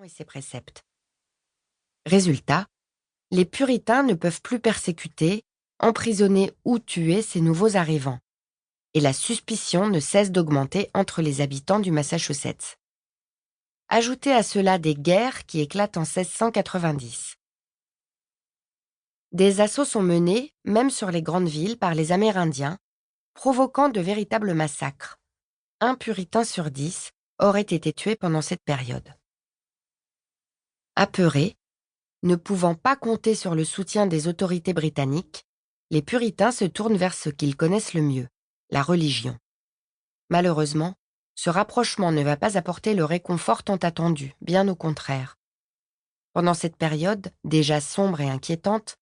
et ses préceptes. Résultat, les puritains ne peuvent plus persécuter, emprisonner ou tuer ces nouveaux arrivants. Et la suspicion ne cesse d'augmenter entre les habitants du Massachusetts. Ajoutez à cela des guerres qui éclatent en 1690. Des assauts sont menés, même sur les grandes villes, par les Amérindiens, provoquant de véritables massacres. 1 puritain sur 10 aurait été tué pendant cette période. Apeurés, ne pouvant pas compter sur le soutien des autorités britanniques, les puritains se tournent vers ce qu'ils connaissent le mieux, la religion. Malheureusement, ce rapprochement ne va pas apporter le réconfort tant attendu, bien au contraire. Pendant cette période, déjà sombre et inquiétante,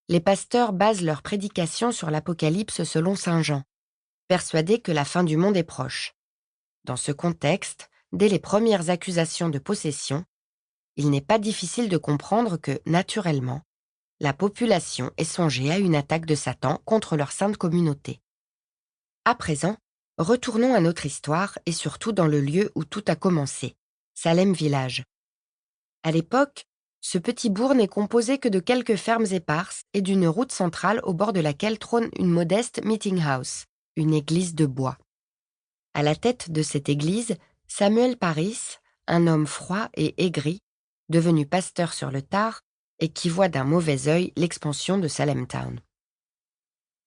les pasteurs basent leur prédication sur l'Apocalypse selon saint Jean, persuadés que la fin du monde est proche. Dans ce contexte, dès les premières accusations de possession, il n'est pas difficile de comprendre que, naturellement, la population ait songé à une attaque de Satan contre leur sainte communauté. À présent, retournons à notre histoire et surtout dans le lieu où tout a commencé, Salem Village. À l'époque, ce petit bourg n'est composé que de quelques fermes éparses et d'une route centrale au bord de laquelle trône une modeste meeting house, une église de bois. À la tête de cette église, Samuel Parris, un homme froid et aigri, devenu pasteur sur le tard et qui voit d'un mauvais œil l'expansion de Salem Town.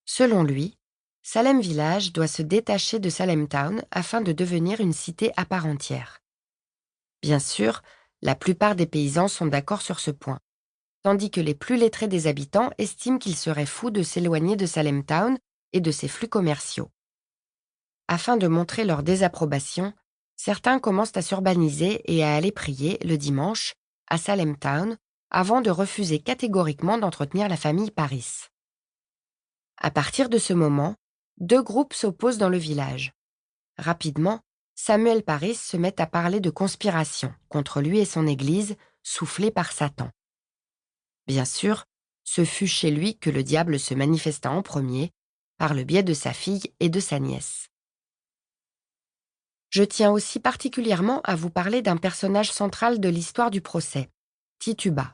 Selon lui, Salem Village doit se détacher de Salem Town afin de devenir une cité à part entière. Bien sûr, la plupart des paysans sont d'accord sur ce point, tandis que les plus lettrés des habitants estiment qu'il serait fou de s'éloigner de Salem Town et de ses flux commerciaux. Afin de montrer leur désapprobation, certains commencent à s'urbaniser et à aller prier le dimanche à Salem Town avant de refuser catégoriquement d'entretenir la famille Parris. À partir de ce moment, 2 groupes s'opposent dans le village. Rapidement, Samuel Parris se met à parler de conspiration contre lui et son église, soufflée par Satan. Bien sûr, ce fut chez lui que le diable se manifesta en premier, par le biais de sa fille et de sa nièce. Je tiens aussi particulièrement à vous parler d'un personnage central de l'histoire du procès, Tituba.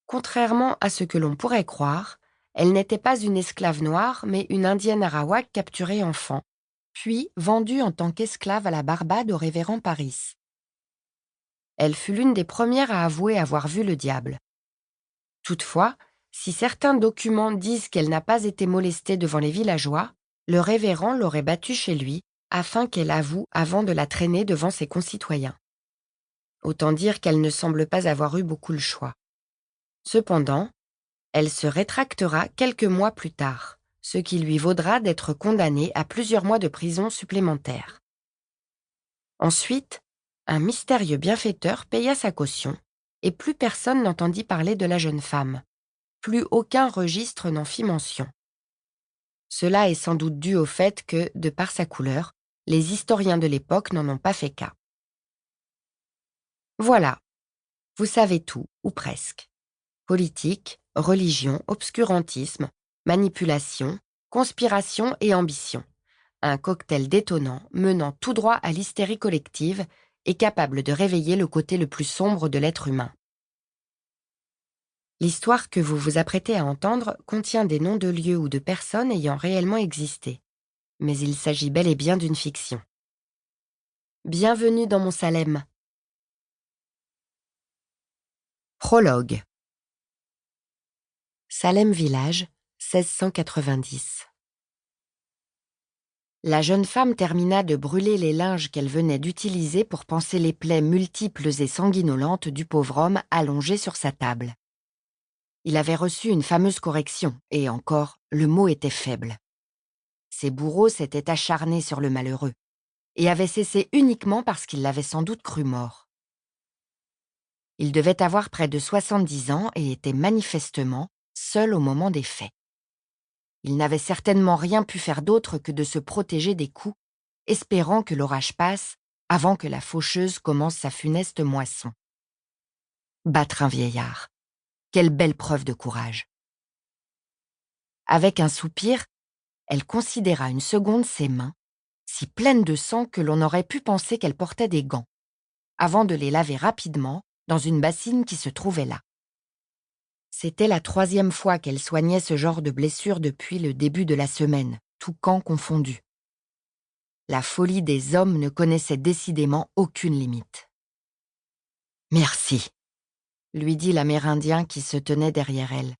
Contrairement à ce que l'on pourrait croire, elle n'était pas une esclave noire, mais une indienne arawak capturée enfant, puis vendue en tant qu'esclave à la Barbade au révérend Parris. Elle fut l'une des premières à avouer avoir vu le diable. Toutefois, si certains documents disent qu'elle n'a pas été molestée devant les villageois, le révérend l'aurait battue chez lui afin qu'elle avoue avant de la traîner devant ses concitoyens. Autant dire qu'elle ne semble pas avoir eu beaucoup le choix. Cependant, elle se rétractera quelques mois plus tard, ce qui lui vaudra d'être condamnée à plusieurs mois de prison supplémentaires. Ensuite, un mystérieux bienfaiteur paya sa caution et plus personne n'entendit parler de la jeune femme. Plus aucun registre n'en fit mention. Cela est sans doute dû au fait que, de par sa couleur, les historiens de l'époque n'en ont pas fait cas. Voilà, vous savez tout, ou presque. Politique, religion, obscurantisme, manipulation, conspiration et ambition. Un cocktail détonnant menant tout droit à l'hystérie collective et capable de réveiller le côté le plus sombre de l'être humain. L'histoire que vous vous apprêtez à entendre contient des noms de lieux ou de personnes ayant réellement existé, mais il s'agit bel et bien d'une fiction. Bienvenue dans mon Salem. Prologue. Salem Village, 1690. La jeune femme termina de brûler les linges qu'elle venait d'utiliser pour panser les plaies multiples et sanguinolentes du pauvre homme allongé sur sa table. Il avait reçu une fameuse correction, et encore, le mot était faible. Ses bourreaux s'étaient acharnés sur le malheureux, et avaient cessé uniquement parce qu'ils l'avaient sans doute cru mort. Il devait avoir près de 70 ans et était manifestement seul au moment des faits. Il n'avait certainement rien pu faire d'autre que de se protéger des coups, espérant que l'orage passe avant que la faucheuse commence sa funeste moisson. Battre un vieillard. Quelle belle preuve de courage. Avec un soupir, elle considéra une seconde ses mains, si pleines de sang que l'on aurait pu penser qu'elle portait des gants, avant de les laver rapidement dans une bassine qui se trouvait là. C'était la 3e fois qu'elle soignait ce genre de blessure depuis le début de la semaine, tous camps confondus. La folie des hommes ne connaissait décidément aucune limite. « Merci », lui dit l'Amérindien qui se tenait derrière elle.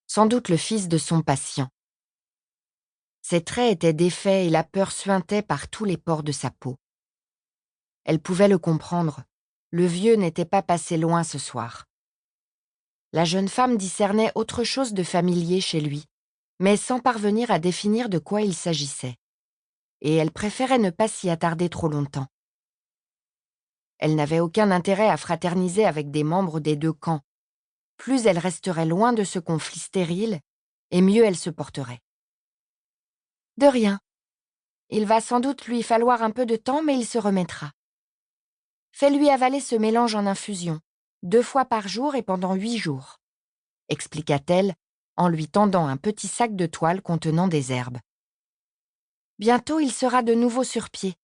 Sans doute le fils de son patient. Ses traits étaient défaits et la peur suintait par tous les pores de sa peau. Elle pouvait le comprendre. Le vieux n'était pas passé loin ce soir. La jeune femme discernait autre chose de familier chez lui, mais sans parvenir à définir de quoi il s'agissait. Et elle préférait ne pas s'y attarder trop longtemps. Elle n'avait aucun intérêt à fraterniser avec des membres des 2 camps. Plus elle resterait loin de ce conflit stérile, et mieux elle se porterait. « De rien. Il va sans doute lui falloir un peu de temps, mais il se remettra. Fais-lui avaler ce mélange en infusion, 2 fois par jour et pendant 8 jours, expliqua-t-elle en lui tendant un petit sac de toile contenant des herbes. Bientôt il sera de nouveau sur pied.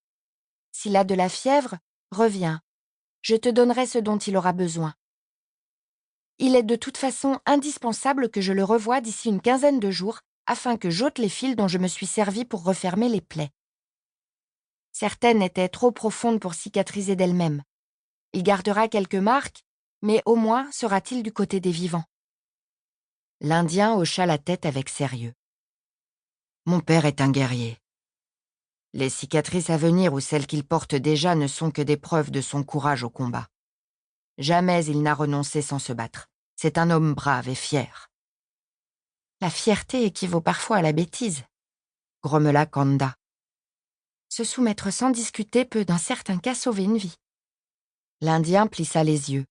S'il a de la fièvre, reviens. Je te donnerai ce dont il aura besoin. Il est de toute façon indispensable que je le revoie d'ici une 15aine de jours afin que j'ôte les fils dont je me suis servi pour refermer les plaies. Certaines étaient trop profondes pour cicatriser d'elles-mêmes. Il gardera quelques marques, mais au moins sera-t-il du côté des vivants. » L'Indien hocha la tête avec sérieux. « Mon père est un guerrier. Les cicatrices à venir ou celles qu'il porte déjà ne sont que des preuves de son courage au combat. Jamais il n'a renoncé sans se battre. C'est un homme brave et fier. »« La fierté équivaut parfois à la bêtise, » grommela Kanda. « Se soumettre sans discuter peut dans certains cas sauver une vie. » L'Indien plissa les yeux,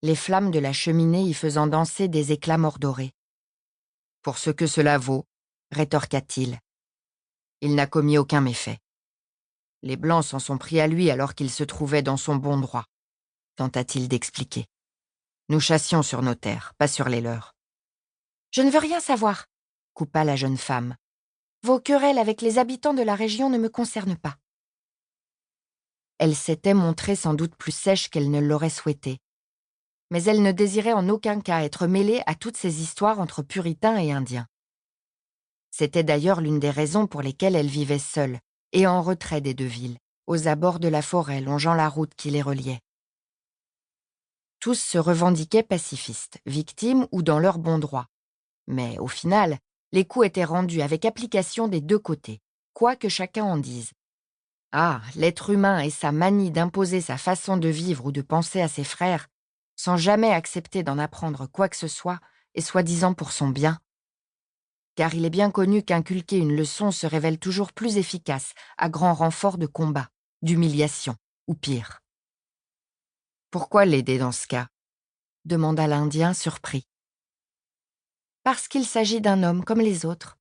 les flammes de la cheminée y faisant danser des éclats mordorés. « Pour ce que cela vaut, » rétorqua-t-il. « Il n'a commis aucun méfait. Les Blancs s'en sont pris à lui alors qu'il se trouvait dans son bon droit, tenta-t-il d'expliquer. Nous chassions sur nos terres, pas sur les leurs. »« Je ne veux rien savoir, » coupa la jeune femme. « Vos querelles avec les habitants de la région ne me concernent pas. » Elle s'était montrée sans doute plus sèche qu'elle ne l'aurait souhaité. Mais elle ne désirait en aucun cas être mêlée à toutes ces histoires entre puritains et indiens. C'était d'ailleurs l'une des raisons pour lesquelles elle vivait seule et en retrait des 2 villes, aux abords de la forêt longeant la route qui les reliait. Tous se revendiquaient pacifistes, victimes ou dans leur bon droit. Mais au final, les coups étaient rendus avec application des 2 côtés, quoi que chacun en dise. Ah, l'être humain et sa manie d'imposer sa façon de vivre ou de penser à ses frères, sans jamais accepter d'en apprendre quoi que ce soit, et soi-disant pour son bien. Car il est bien connu qu'inculquer une leçon se révèle toujours plus efficace à grand renfort de combat, d'humiliation, ou pire. « Pourquoi l'aider dans ce cas ?» demanda l'Indien surpris. « Parce qu'il s'agit d'un homme comme les autres.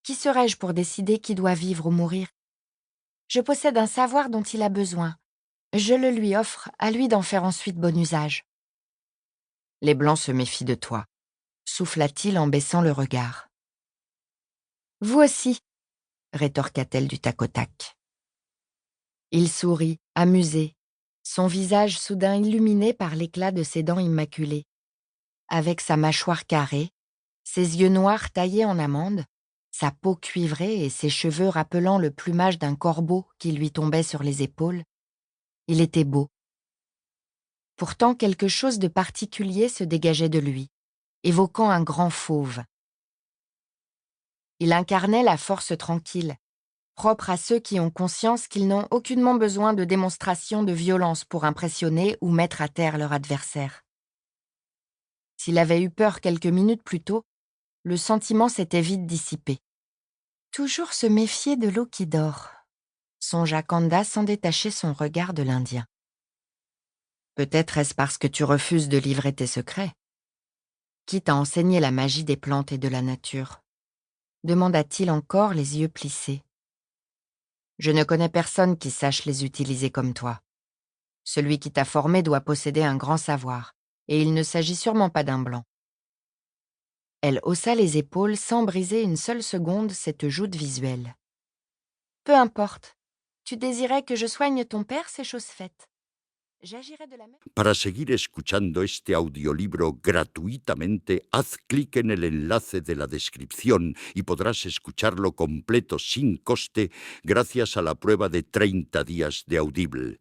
Qui serais-je pour décider qui doit vivre ou mourir? Je possède un savoir dont il a besoin. Je le lui offre, à lui d'en faire ensuite bon usage. » « Les Blancs se méfient de toi, » souffla-t-il en baissant le regard. « Vous aussi, » rétorqua-t-elle du tac au tac. Il sourit, amusé, son visage soudain illuminé par l'éclat de ses dents immaculées. Avec sa mâchoire carrée, ses yeux noirs taillés en amande, sa peau cuivrée et ses cheveux rappelant le plumage d'un corbeau qui lui tombait sur les épaules, il était beau. Pourtant, quelque chose de particulier se dégageait de lui, évoquant un grand fauve. Il incarnait la force tranquille, propre à ceux qui ont conscience qu'ils n'ont aucunement besoin de démonstrations de violence pour impressionner ou mettre à terre leur adversaire. S'il avait eu peur quelques minutes plus tôt, le sentiment s'était vite dissipé. Toujours se méfier de l'eau qui dort, songea Kanda sans détacher son regard de l'Indien. Peut-être est-ce parce que tu refuses de livrer tes secrets, quitte à enseigner la magie des plantes et de la nature, demanda-t-il encore les yeux plissés. Je ne connais personne qui sache les utiliser comme toi. Celui qui t'a formé doit posséder un grand savoir, et il ne s'agit sûrement pas d'un blanc. Elle haussa les épaules sans briser une seule seconde cette joute visuelle. Peu importe. Tu désirais que je soigne ton père, c'est chose faite. J'agirais de la même. Para seguir escuchando este audiolibro gratuitamente, haz clic en el enlace de la descripción y podrás escucharlo completo sin coste gracias a la prueba de 30 días de Audible.